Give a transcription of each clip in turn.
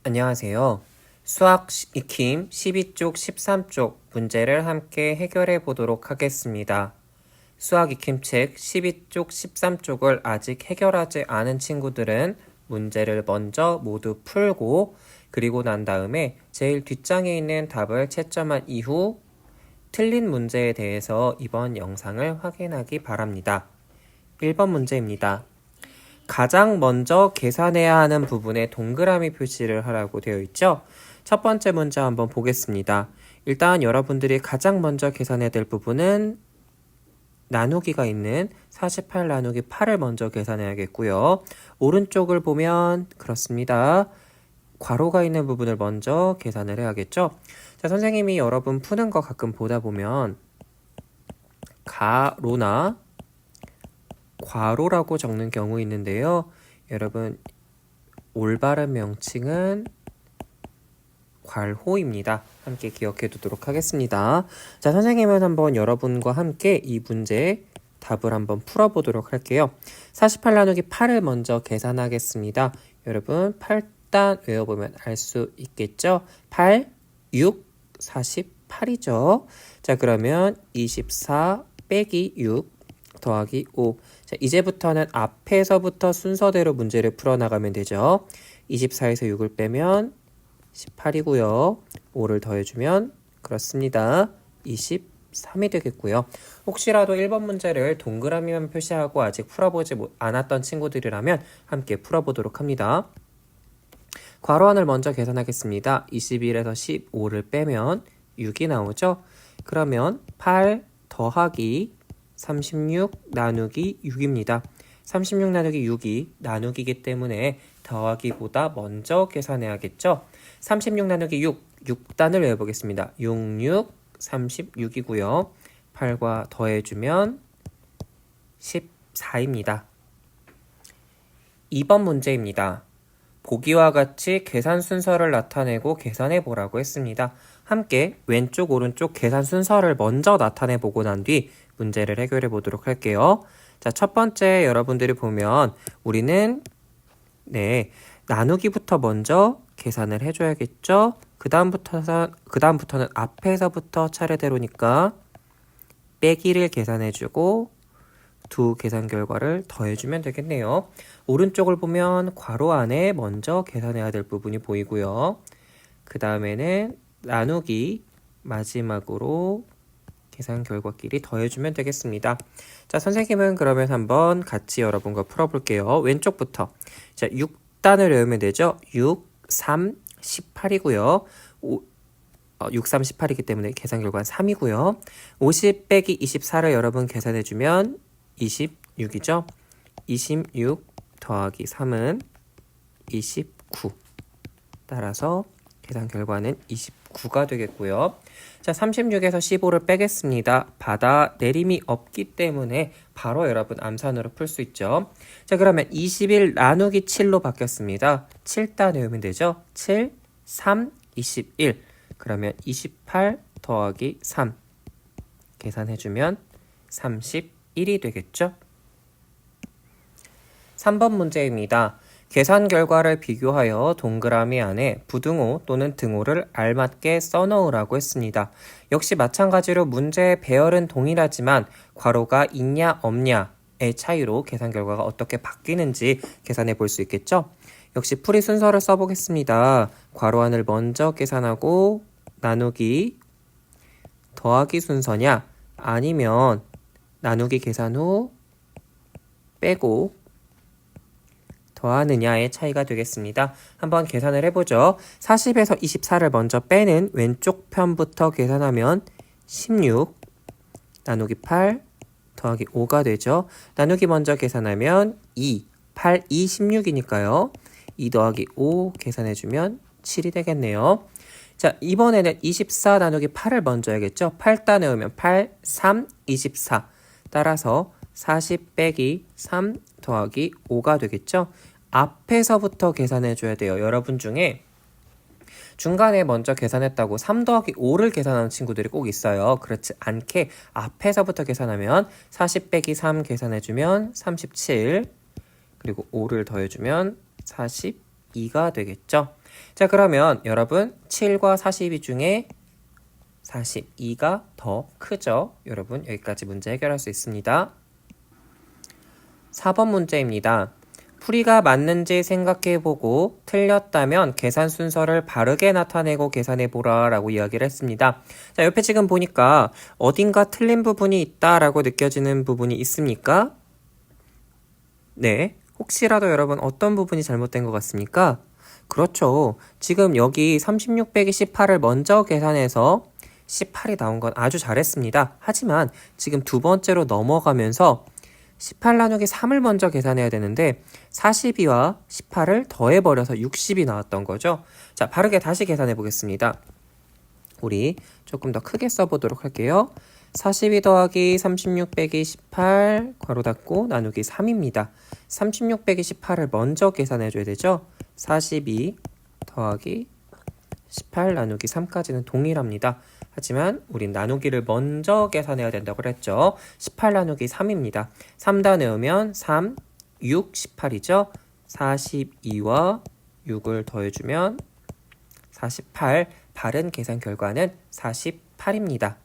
안녕하세요. 수학 익힘 12쪽 13쪽 문제를 함께 해결해 보도록 하겠습니다. 수학 익힘 책 12쪽 13쪽을 아직 해결하지 않은 친구들은 문제를 먼저 모두 풀고 그리고 난 다음에 제일 뒷장에 있는 답을 채점한 이후 틀린 문제에 대해서 이번 영상을 확인하기 바랍니다. 1번 문제입니다. 가장 먼저 계산해야 하는 부분에 동그라미 표시를 하라고 되어 있죠. 첫 번째 문제 한번 보겠습니다. 일단 여러분들이 가장 먼저 계산해야 될 부분은 나누기가 있는 48 나누기 8을 먼저 계산해야겠고요. 오른쪽을 보면 그렇습니다. 괄호가 있는 부분을 먼저 계산을 해야겠죠. 자, 선생님이 여러분 푸는 거 가끔 보다 보면 가로나 괄호라고 적는 경우 있는데요. 여러분 올바른 명칭은 괄호입니다. 함께 기억해 두도록 하겠습니다. 자, 선생님은 한번 여러분과 함께 이 문제 답을 한번 풀어보도록 할게요. 48 나누기 8을 먼저 계산하겠습니다. 여러분 8단 외워보면 알 수 있겠죠? 8, 6, 48이죠. 자, 그러면 24 빼기 6 더하기 5. 자, 이제부터는 앞에서부터 순서대로 문제를 풀어나가면 되죠. 24에서 6을 빼면 18이고요. 5를 더해주면 그렇습니다. 23이 되겠고요. 혹시라도 1번 문제를 동그라미만 표시하고 아직 풀어보지 않았던 친구들이라면 함께 풀어보도록 합니다. 괄호 안을 먼저 계산하겠습니다. 21에서 15를 빼면 6이 나오죠. 그러면 8 더하기 36 나누기 6입니다. 36 나누기 6이 나누기이기 때문에 더하기보다 먼저 계산해야겠죠. 36 나누기 6, 6단을 외워보겠습니다. 6, 6, 36이고요. 8과 더해주면 14입니다. 2번 문제입니다. 보기와 같이 계산 순서를 나타내고 계산해 보라고 했습니다. 함께 왼쪽 오른쪽 계산 순서를 먼저 나타내 보고 난 뒤 문제를 해결해 보도록 할게요. 자, 첫 번째 여러분들이 보면 우리는 나누기부터 먼저 계산을 해줘야겠죠. 그 다음부터는 앞에서부터 차례대로니까 빼기를 계산해주고 두 계산 결과를 더해주면 되겠네요. 오른쪽을 보면 괄호 안에 먼저 계산해야 될 부분이 보이고요. 그 다음에는 나누기 마지막으로 계산 결과끼리 더해주면 되겠습니다. 자, 선생님은 그러면 한번 같이 여러분과 풀어볼게요. 왼쪽부터. 자, 6단을 외우면 되죠. 6, 3, 18이고요. 6, 3, 18이기 때문에 계산 결과는 3이고요. 50 빼기 24를 여러분 계산해주면 26이죠. 26 더하기 3은 29. 따라서 계산 결과는 29가 되겠고요. 자, 36에서 15를 빼겠습니다. 받아 내림이 없기 때문에 바로 여러분 암산으로 풀 수 있죠. 자, 그러면 21 나누기 7로 바뀌었습니다. 7단 외우면 되죠. 7, 3, 21. 그러면 28 더하기 3 계산해주면 31이 되겠죠. 3번 문제입니다. 계산 결과를 비교하여 동그라미 안에 부등호 또는 등호를 알맞게 써넣으라고 했습니다. 역시 마찬가지로 문제의 배열은 동일하지만 괄호가 있냐 없냐의 차이로 계산 결과가 어떻게 바뀌는지 계산해 볼 수 있겠죠? 역시 풀이 순서를 써보겠습니다. 괄호 안을 먼저 계산하고 나누기 더하기 순서냐 아니면 나누기 계산 후 빼고 더하느냐의 차이가 되겠습니다. 한번 계산을 해보죠. 40에서 24를 먼저 빼는 왼쪽 편부터 계산하면 16 나누기 8 더하기 5가 되죠. 나누기 먼저 계산하면 2, 8, 2, 16이니까요. 2 더하기 5 계산해주면 7이 되겠네요. 자, 이번에는 24 나누기 8을 먼저 해야겠죠. 8단 외우면 8, 3, 24. 따라서 40 빼기 3 더하기 5가 되겠죠. 앞에서부터 계산해줘야 돼요. 여러분 중에 중간에 먼저 계산했다고 3 더하기 5를 계산하는 친구들이 꼭 있어요. 그렇지 않게 앞에서부터 계산하면 40 빼기 3 계산해주면 37 그리고 5를 더해주면 42가 되겠죠. 자, 그러면 여러분 7과 42 중에 42가 더 크죠? 여러분 여기까지 문제 해결할 수 있습니다. 4번 문제입니다. 풀이가 맞는지 생각해보고 틀렸다면 계산 순서를 바르게 나타내고 계산해보라 라고 이야기를 했습니다. 자, 옆에 지금 보니까 어딘가 틀린 부분이 있다라고 느껴지는 부분이 있습니까? 네, 혹시라도 여러분 어떤 부분이 잘못된 것 같습니까? 그렇죠. 지금 여기 36 빼기 18을 먼저 계산해서 18이 나온 건 아주 잘했습니다. 하지만 지금 두 번째로 넘어가면서 18 나누기 3을 먼저 계산해야 되는데 42와 18을 더해버려서 60이 나왔던 거죠. 자, 바르게 다시 계산해 보겠습니다. 우리 조금 더 크게 써보도록 할게요. 42 더하기 36 빼기 18 괄호 닫고 나누기 3입니다. 36 빼기 18을 먼저 계산해 줘야 되죠. 42 더하기 18 나누기 3까지는 동일합니다. 하지만 우린 나누기를 먼저 계산해야 된다고 그랬죠. 18 나누기 3입니다. 3 다 넣으면 3, 6, 18이죠. 42와 6을 더해주면 48. 바른 계산 결과는 48입니다.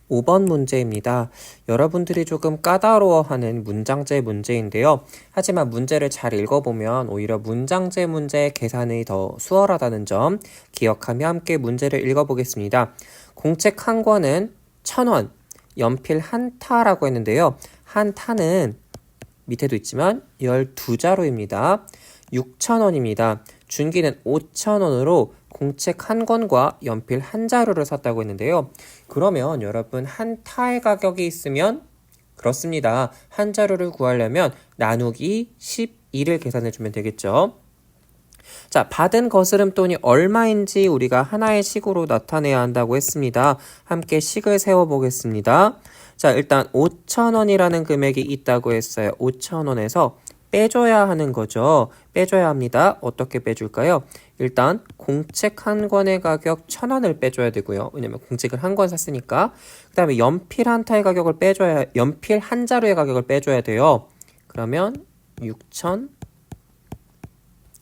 5번 문제입니다. 여러분들이 조금 까다로워하는 문장제 문제인데요. 하지만 문제를 잘 읽어보면 오히려 문장제 문제 계산이 더 수월하다는 점 기억하며 함께 문제를 읽어보겠습니다. 공책 한 권은 1,000원, 연필 한 타라고 했는데요. 한 타는 밑에도 있지만 12자루입니다. 6,000원입니다. 준기는 5,000원으로 공책 한 권과 연필 한 자루를 샀다고 했는데요. 그러면 여러분 한 타의 가격이 있으면 그렇습니다. 한 자루를 구하려면 나누기 12를 계산해주면 되겠죠. 자, 받은 거스름돈이 얼마인지 우리가 하나의 식으로 나타내야 한다고 했습니다. 함께 식을 세워보겠습니다. 자, 일단 5,000원이라는 금액이 있다고 했어요. 5,000원에서 빼줘야 하는 거죠. 빼줘야 합니다. 어떻게 빼줄까요? 일단 공책 한 권의 가격 1,000원을 빼줘야 되고요. 왜냐면 공책을 한 권 샀으니까. 그 다음에 연필 한 타의 가격을 빼줘야, 연필 한 자루의 가격을 빼줘야 돼요. 그러면 6,000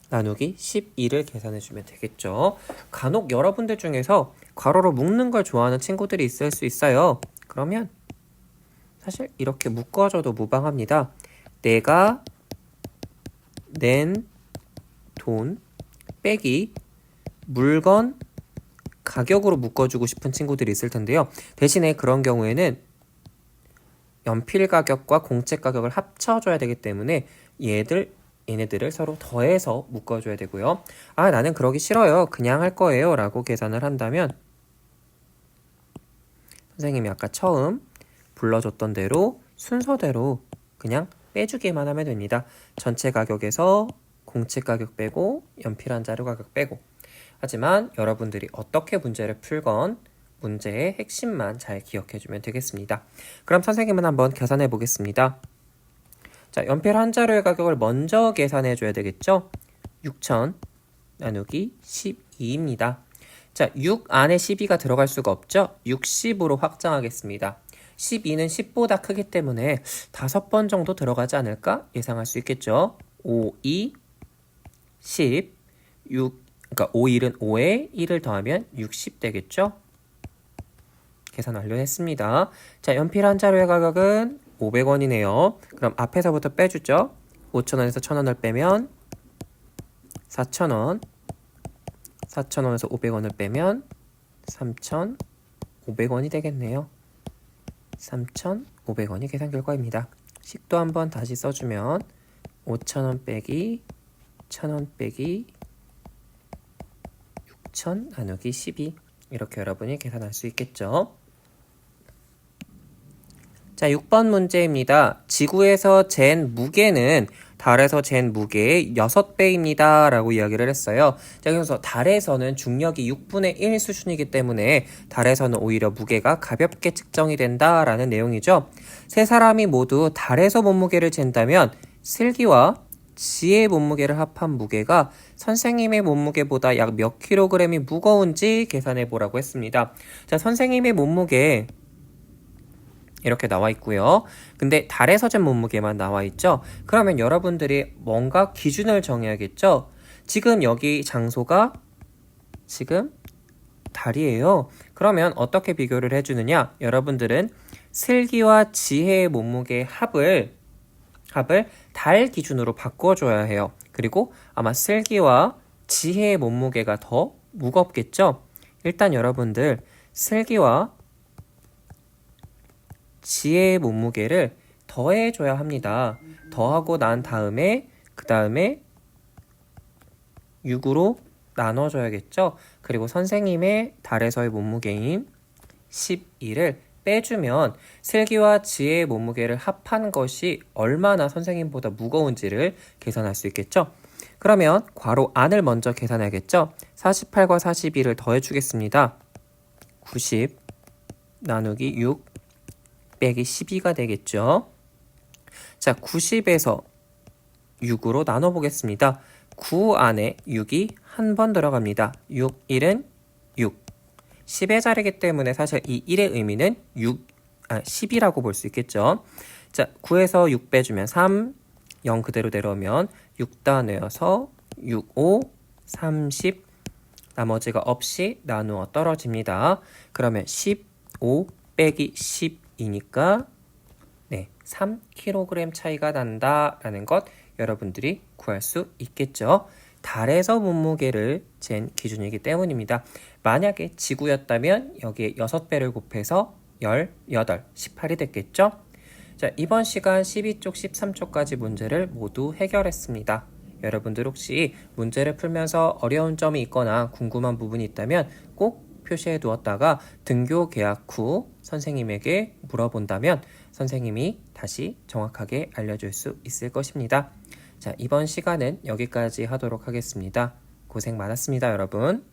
나누기 12를 계산해주면 되겠죠. 간혹 여러분들 중에서 괄호로 묶는 걸 좋아하는 친구들이 있을 수 있어요. 그러면 사실 이렇게 묶어줘도 무방합니다. 내가 낸 돈 빼기 물건 가격으로 묶어주고 싶은 친구들이 있을 텐데요. 대신에 그런 경우에는 연필 가격과 공책 가격을 합쳐줘야 되기 때문에 얘네들을 서로 더해서 묶어줘야 되고요. 아, 나는 그러기 싫어요. 그냥 할 거예요. 라고 계산을 한다면 선생님이 아까 처음 불러줬던 대로 순서대로 그냥 빼주기만 하면 됩니다. 전체 가격에서 공책 가격 빼고 연필 한 자루 가격 빼고. 하지만 여러분들이 어떻게 문제를 풀건 문제의 핵심만 잘 기억해주면 되겠습니다. 그럼 선생님은 한번 계산해 보겠습니다. 자, 연필 한 자루의 가격을 먼저 계산해 줘야 되겠죠? 6,000 나누기 12입니다. 자, 6 안에 12가 들어갈 수가 없죠? 60으로 확장하겠습니다. 12는 10보다 크기 때문에 5번 정도 들어가지 않을까 예상할 수 있겠죠. 5, 2, 10, 6, 그러니까 5, 1은 5에 1을 더하면 60 되겠죠. 계산 완료했습니다. 자, 연필 한 자루의 가격은 500원이네요. 그럼 앞에서부터 빼주죠. 5,000원에서 1,000원을 빼면 4,000원, 4,000원에서 500원을 빼면 3,500원이 되겠네요. 3,500원이 계산 결과입니다. 식도 한번 다시 써주면 5,000원 빼기 1,000원 빼기 6,000 나누기 12 이렇게 여러분이 계산할 수 있겠죠. 자, 6번 문제입니다. 지구에서 잰 무게는 달에서 잰 무게의 6배입니다. 라고 이야기를 했어요. 자, 그래서 달에서는 중력이 6분의 1 수준이기 때문에 달에서는 오히려 무게가 가볍게 측정이 된다라는 내용이죠. 세 사람이 모두 달에서 몸무게를 잰다면 슬기와 지혜의 몸무게를 합한 무게가 선생님의 몸무게보다 약 몇 킬로그램이 무거운지 계산해 보라고 했습니다. 자, 선생님의 몸무게 이렇게 나와 있고요. 근데 달에서 잰 몸무게만 나와 있죠. 그러면 여러분들이 뭔가 기준을 정해야겠죠. 지금 여기 장소가 지금 달이에요. 그러면 어떻게 비교를 해주느냐? 여러분들은 슬기와 지혜의 몸무게의 합을 달 기준으로 바꿔줘야 해요. 그리고 아마 슬기와 지혜의 몸무게가 더 무겁겠죠? 일단 여러분들 슬기와 지혜의 몸무게를 더해줘야 합니다. 더하고 난 다음에 그 다음에 6으로 나눠줘야겠죠? 그리고 선생님의 달에서의 몸무게인 12를 빼주면 슬기와 지혜의 몸무게를 합한 것이 얼마나 선생님보다 무거운지를 계산할 수 있겠죠? 그러면 괄호 안을 먼저 계산해야겠죠? 48과 42를 더해주겠습니다. 90 나누기 6 빼기 12가 되겠죠? 자, 90에서 6으로 나눠보겠습니다. 9 안에 6이 한 번 들어갑니다. 6, 1은 6. 10의 자리이기 때문에 사실 이 1의 의미는 10이라고 볼 수 있겠죠. 자, 9에서 6 빼주면 3, 0 그대로 내려오면 6다 내어서 6, 5, 30, 나머지가 없이 나누어 떨어집니다. 그러면 15 빼기 10이니까 3kg 차이가 난다라는 것 여러분들이 구할 수 있겠죠. 달에서 몸무게를 잰 기준이기 때문입니다. 만약에 지구였다면 여기에 6배를 곱해서 18, 18이 됐겠죠? 자, 이번 시간 12쪽, 13쪽까지 문제를 모두 해결했습니다. 여러분들 혹시 문제를 풀면서 어려운 점이 있거나 궁금한 부분이 있다면 꼭 표시해 두었다가 등교 개학 후 선생님에게 물어본다면 선생님이 다시 정확하게 알려줄 수 있을 것입니다. 자, 이번 시간은 여기까지 하도록 하겠습니다. 고생 많았습니다, 여러분.